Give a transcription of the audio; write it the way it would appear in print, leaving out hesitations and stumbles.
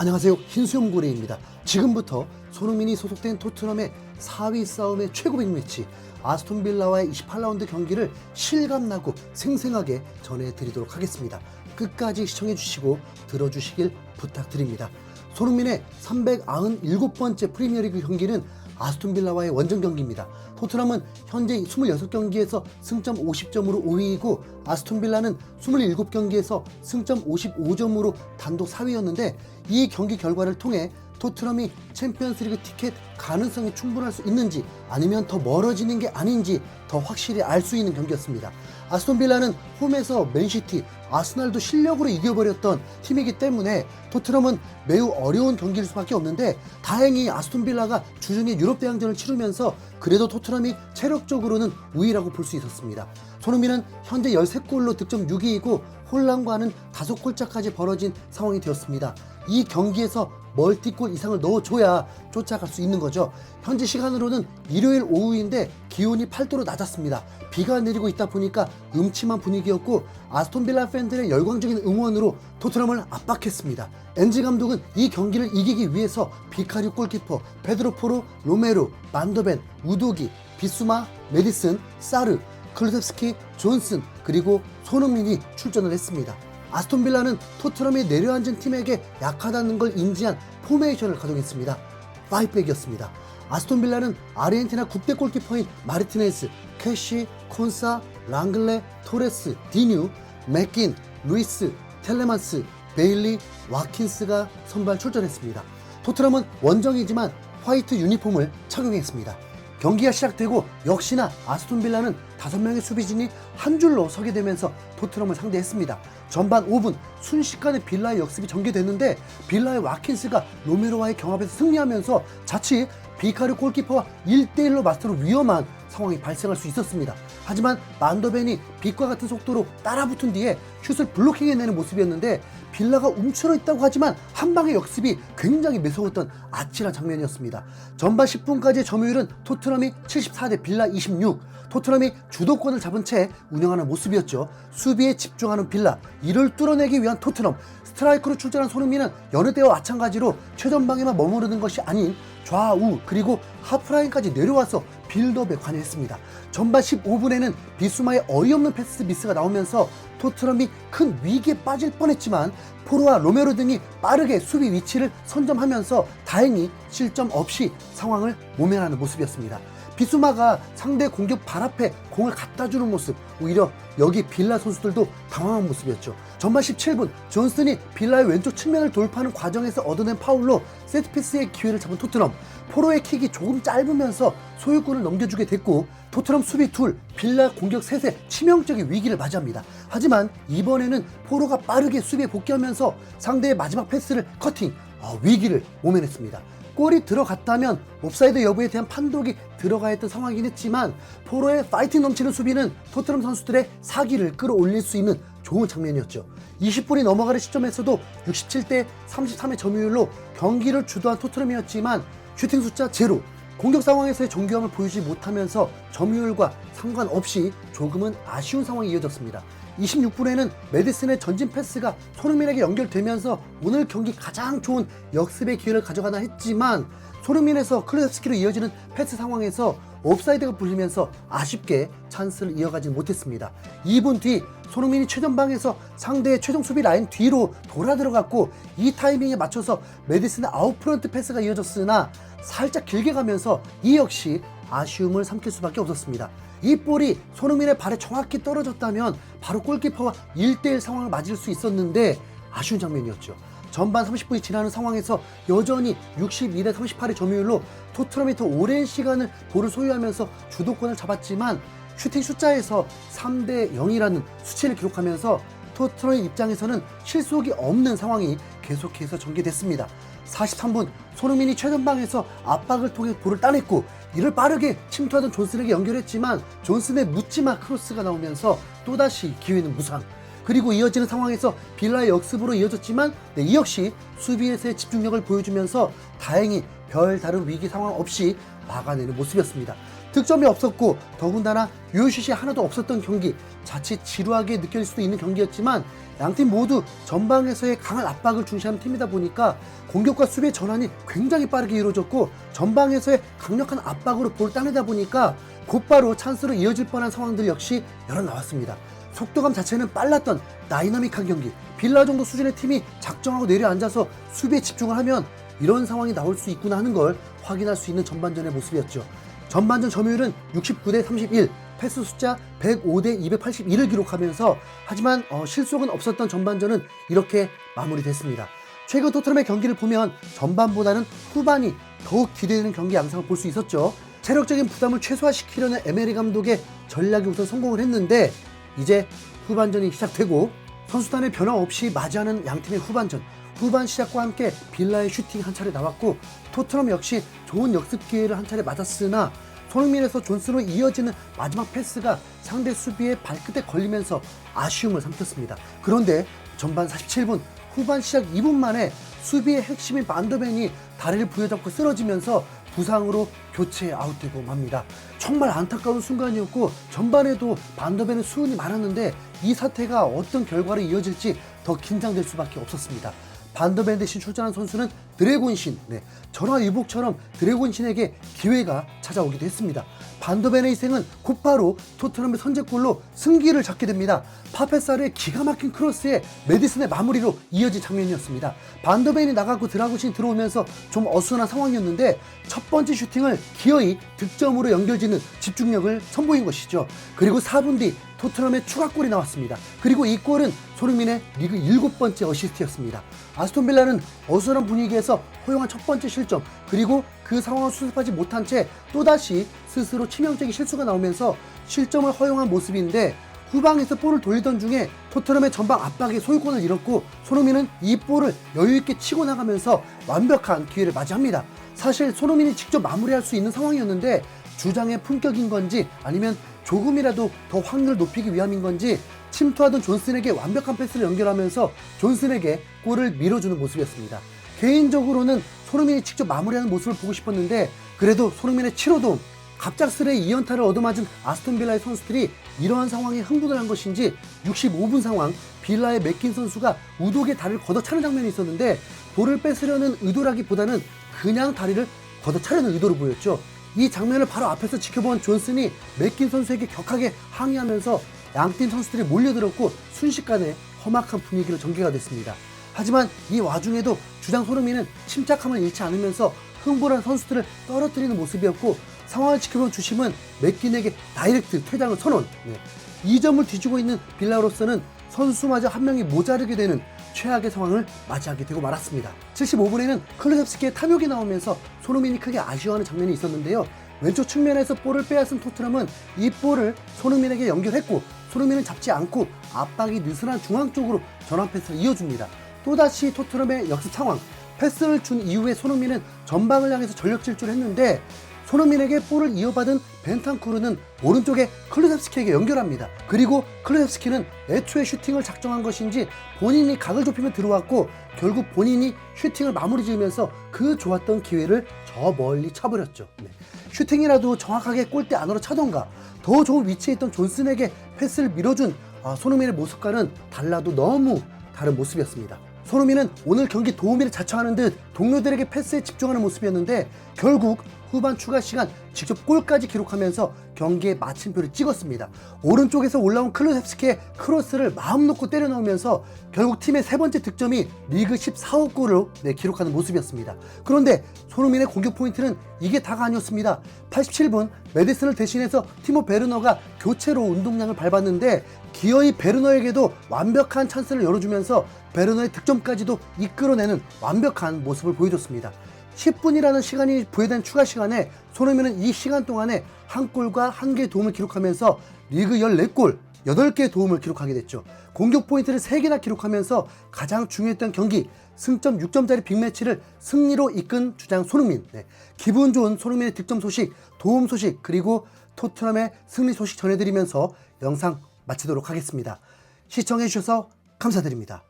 안녕하세요, 흰수염고래입니다. 지금부터 손흥민이 소속된 토트넘의 4위 싸움의 최고백 매치 아스톤빌라와의 28라운드 경기를 실감나고 생생하게 전해드리도록 하겠습니다. 끝까지 시청해주시고 들어주시길 부탁드립니다. 손흥민의 397번째 프리미어리그 경기는 아스톤빌라와의 원정 경기입니다. 토트넘은 현재 26경기에서 승점 50점으로 5위이고 아스톤빌라는 27경기에서 승점 55점으로 단독 4위였는데 이 경기 결과를 통해 토트넘이 챔피언스리그 티켓 가능성이 충분할 수 있는지 아니면 더 멀어지는 게 아닌지 더 확실히 알 수 있는 경기였습니다. 아스톤빌라는 홈에서 맨시티, 아스날도 실력으로 이겨버렸던 팀이기 때문에 토트넘은 매우 어려운 경기일 수밖에 없는데 다행히 아스톤빌라가 주중에 유럽대항전을 치르면서 그래도 토트넘이 체력적으로는 우위라고 볼 수 있었습니다. 손흥민은 현재 13골로 득점 6위이고 홀란과는 5골차까지 벌어진 상황이 되었습니다. 이 경기에서 멀티골 이상을 넣어줘야 쫓아갈 수 있는 거죠. 현지 시간으로는 일요일 오후인데 기온이 8도로 낮았습니다. 비가 내리고 있다 보니까 음침한 분위기였고 아스톤빌라 팬들의 열광적인 응원으로 토트넘을 압박했습니다. 엔지 감독은 이 경기를 이기기 위해서 비카리오 골키퍼, 페드로 포로, 로메로, 만더벤, 우도기, 비수마, 메디슨, 사르, 클루셉스키, 존슨 그리고 손흥민이 출전을 했습니다. 아스톤빌라는 토트넘이 내려앉은 팀에게 약하다는 걸 인지한 포메이션을 가동했습니다. 5백이었습니다. 아스톤빌라는 아르헨티나 국대 골키퍼인 마르티네스, 캐시, 콘사, 랑글레, 토레스, 디뉴, 맥긴, 루이스, 텔레만스, 베일리, 와킨스가 선발 출전했습니다. 토트넘은 원정이지만 화이트 유니폼을 착용했습니다. 경기가 시작되고 역시나 아스톤빌라는 5명의 수비진이 한 줄로 서게 되면서 토트넘을 상대했습니다. 전반 5분 순식간에 빌라의 역습이 전개됐는데 빌라의 와킨스가 로메로와의 경합에서 승리하면서 자칫 비카르 골키퍼와 1대1로 맞서는 위험한 상황이 발생할 수 있었습니다. 하지만 만더벤이 빛과 같은 속도로 따라붙은 뒤에 슛을 블로킹해내는 모습이었는데 빌라가 움츠러 있다고 하지만 한 방의 역습이 굉장히 매서웠던 아찔한 장면이었습니다. 전반 10분까지의 점유율은 토트넘이 74대 빌라 26, 토트넘이 주도권을 잡은 채 운영하는 모습이었죠. 수비에 집중하는 빌라, 이를 뚫어내기 위한 토트넘, 스트라이커로 출전한 손흥민은 여느 때와 마찬가지로 최전방에만 머무르는 것이 아닌 좌우 그리고 하프라인까지 내려와서 빌드업에 관여했습니다. 전반 15분에는 비수마의 어이없는 패스 미스가 나오면서 토트넘이 큰 위기에 빠질 뻔했지만 포로와 로메로 등이 빠르게 수비 위치를 선점하면서 다행히 실점 없이 상황을 모면하는 모습이었습니다. 비수마가 상대 공격 발 앞에 공을 갖다주는 모습, 오히려 여기 빌라 선수들도 당황한 모습이었죠. 전반 17분 존슨이 빌라의 왼쪽 측면을 돌파하는 과정에서 얻어낸 파울로 세트피스의 기회를 잡은 토트넘, 포로의 킥이 조금 짧으면서 소유권을 넘겨주게 됐고 토트넘 수비 둘, 빌라 공격 셋의 치명적인 위기를 맞이합니다. 하지만 이번에는 포로가 빠르게 수비에 복귀하면서 상대의 마지막 패스를 커팅, 위기를 모면했습니다. 골이 들어갔다면 옵사이드 여부에 대한 판독이 들어가야 했던 상황이긴 했지만 포로의 파이팅 넘치는 수비는 토트넘 선수들의 사기를 끌어올릴 수 있는 좋은 장면이었죠. 20분이 넘어가는 시점에서도 67대 33의 점유율로 경기를 주도한 토트넘이었지만 슈팅 숫자 제로, 공격 상황에서의 정교함을 보이지 못하면서 점유율과 상관없이 조금은 아쉬운 상황이 이어졌습니다. 26분에는 메디슨의 전진 패스가 손흥민에게 연결되면서 오늘 경기 가장 좋은 역습의 기회를 가져가나 했지만 손흥민에서 클루셉스키로 이어지는 패스 상황에서 옵사이드가 불리면서 아쉽게 찬스를 이어가지 못했습니다. 2분 뒤 손흥민이 최전방에서 상대의 최종 수비 라인 뒤로 돌아 들어갔고 이 타이밍에 맞춰서 메디슨의 아웃프런트 패스가 이어졌으나 살짝 길게 가면서 이 역시 아쉬움을 삼킬 수밖에 없었습니다. 이 볼이 손흥민의 발에 정확히 떨어졌다면 바로 골키퍼와 1대1 상황을 맞을 수 있었는데 아쉬운 장면이었죠. 전반 30분이 지나는 상황에서 여전히 62대 38의 점유율로 토트넘이 더 오랜 시간을 볼을 소유하면서 주도권을 잡았지만 슈팅 숫자에서 3대 0이라는 수치를 기록하면서 토트넘의 입장에서는 실속이 없는 상황이 계속해서 전개됐습니다. 43분 손흥민이 최전방에서 압박을 통해 볼을 따냈고 이를 빠르게 침투하던 존슨에게 연결했지만 존슨의 묻지마 크로스가 나오면서 또다시 기회는 무산. 그리고 이어지는 상황에서 빌라의 역습으로 이어졌지만 이 역시 수비에서의 집중력을 보여주면서 다행히 별다른 위기 상황 없이 막아내는 모습이었습니다. 득점이 없었고 더군다나 유효슛이 하나도 없었던 경기, 자칫 지루하게 느껴질 수도 있는 경기였지만 양팀 모두 전방에서의 강한 압박을 중시하는 팀이다 보니까 공격과 수비의 전환이 굉장히 빠르게 이루어졌고 전방에서의 강력한 압박으로 볼을 따내다 보니까 곧바로 찬스로 이어질 뻔한 상황들 역시 여러 나왔습니다. 속도감 자체는 빨랐던 다이나믹한 경기, 빌라 정도 수준의 팀이 작정하고 내려앉아서 수비에 집중을 하면 이런 상황이 나올 수 있구나 하는 걸 확인할 수 있는 전반전의 모습이었죠. 전반전 점유율은 69대 31, 패스 숫자 105대 281을 기록하면서 하지만 실속은 없었던 전반전은 이렇게 마무리됐습니다. 최근 토트넘의 경기를 보면 전반보다는 후반이 더욱 기대되는 경기 양상을 볼 수 있었죠. 체력적인 부담을 최소화시키려는 에메리 감독의 전략이 우선 성공을 했는데 이제 후반전이 시작되고 선수단의 변화 없이 맞이하는 양팀의 후반전, 후반 시작과 함께 빌라의 슈팅 한 차례 나왔고 토트넘 역시 좋은 역습 기회를 한 차례 맞았으나 손흥민에서 존스로 이어지는 마지막 패스가 상대 수비의 발끝에 걸리면서 아쉬움을 삼켰습니다. 그런데 전반 47분 후반 시작 2분 만에 수비의 핵심인 반더벤이 다리를 부여잡고 쓰러지면서 부상으로 교체 아웃되고 맙니다. 정말 안타까운 순간이었고 전반에도 반더벤의 수훈이 많았는데 이 사태가 어떤 결과로 이어질지 더 긴장될 수밖에 없었습니다. 반더벤 대신 출전한 선수는 드래곤신, 전화위복처럼 드래곤신에게 기회가 찾아오기도 했습니다. 반더벤의 희생은 곧바로 토트넘의 선제골로 승기를 잡게 됩니다. 파페사르의 기가 막힌 크로스에 메디슨의 마무리로 이어진 장면이었습니다. 반더벤이 나가고 드라곤신이 들어오면서 좀 어수선한 상황이었는데 첫 번째 슈팅을 기어이 득점으로 연결짓는 집중력을 선보인 것이죠. 그리고 4분 뒤 토트넘의 추가골이 나왔습니다. 그리고 이 골은 손흥민의 리그 7번째 어시스트였습니다. 아스톤빌라는 어수선한 분위기에서 허용한 첫 번째 실점, 그리고 그 상황을 수습하지 못한 채 또다시 스스로 치명적인 실수가 나오면서 실점을 허용한 모습인데 후방에서 볼을 돌리던 중에 토트넘의 전방 압박에 소유권을 잃었고 손흥민은 이 볼을 여유있게 치고 나가면서 완벽한 기회를 맞이합니다. 사실 손흥민이 직접 마무리할 수 있는 상황이었는데 주장의 품격인 건지 아니면 조금이라도 더 확률을 높이기 위함인 건지 침투하던 존슨에게 완벽한 패스를 연결하면서 존슨에게 골을 밀어주는 모습이었습니다. 개인적으로는 손흥민이 직접 마무리하는 모습을 보고 싶었는데 그래도 손흥민의 7호 도움, 갑작스레 2연타를 얻어맞은 아스톤빌라의 선수들이 이러한 상황에 흥분을 한 것인지 65분 상황 빌라의 맥킨 선수가 우독의 다리를 걷어차는 장면이 있었는데 볼을 뺏으려는 의도라기보다는 그냥 다리를 걷어차려는 의도로 보였죠. 이 장면을 바로 앞에서 지켜본 존슨이 맥킨 선수에게 격하게 항의하면서 양팀 선수들이 몰려들었고 순식간에 험악한 분위기로 전개가 됐습니다. 하지만 이 와중에도 주장 손흥민은 침착함을 잃지 않으면서 흥분한 선수들을 떨어뜨리는 모습이었고 상황을 지켜본 주심은 맥킨에게 다이렉트 퇴장을 선언. 2점을 뒤지고 있는 빌라로서는 선수마저 한 명이 모자르게 되는 최악의 상황을 맞이하게 되고 말았습니다. 75분에는 클루셉스키의 탐욕이 나오면서 손흥민이 크게 아쉬워하는 장면이 있었는데요. 왼쪽 측면에서 볼을 빼앗은 토트넘은 이 볼을 손흥민에게 연결했고 손흥민은 잡지 않고 압박이 느슨한 중앙 쪽으로 전환 패스를 이어줍니다. 또다시 토트넘의 역습 상황, 패스를 준 이후에 손흥민은 전방을 향해서 전력 질주를 했는데 손흥민에게 볼을 이어받은 벤탄쿠르는 오른쪽에 클루셉스키에게 연결합니다. 그리고 클루셉스키는 애초에 슈팅을 작정한 것인지 본인이 각을 좁히며 들어왔고 결국 본인이 슈팅을 마무리 지으면서 그 좋았던 기회를 저 멀리 차버렸죠. 슈팅이라도 정확하게 골대 안으로 차던가 더 좋은 위치에 있던 존슨에게 패스를 밀어준 손흥민의 모습과는 달라도 너무 다른 모습이었습니다. 손흥민은 오늘 경기 도우미를 자처하는 듯 동료들에게 패스에 집중하는 모습이었는데 결국 후반 추가 시간 직접 골까지 기록하면서 경기의 마침표를 찍었습니다. 오른쪽에서 올라온 클루셉스키의 크로스를 마음 놓고 때려 넣으면서 결국 팀의 세 번째 득점이 리그 14호 골을 기록하는 모습이었습니다. 그런데 손흥민의 공격 포인트는 이게 다가 아니었습니다. 87분 메디슨을 대신해서 티모 베르너가 교체로 운동량을 밟았는데 기어이 베르너에게도 완벽한 찬스를 열어주면서 베르너의 득점까지도 이끌어내는 완벽한 모습을 보여줬습니다. 10분이라는 시간이 부여된 추가 시간에 손흥민은 이 시간 동안에 한 골과 한 개의 도움을 기록하면서 리그 14골, 8개의 도움을 기록하게 됐죠. 공격 포인트를 3개나 기록하면서 가장 중요했던 경기, 승점 6점짜리 빅매치를 승리로 이끈 주장 손흥민. 기분 좋은 손흥민의 득점 소식, 도움 소식, 그리고 토트넘의 승리 소식 전해드리면서 영상 마치도록 하겠습니다. 시청해주셔서 감사드립니다.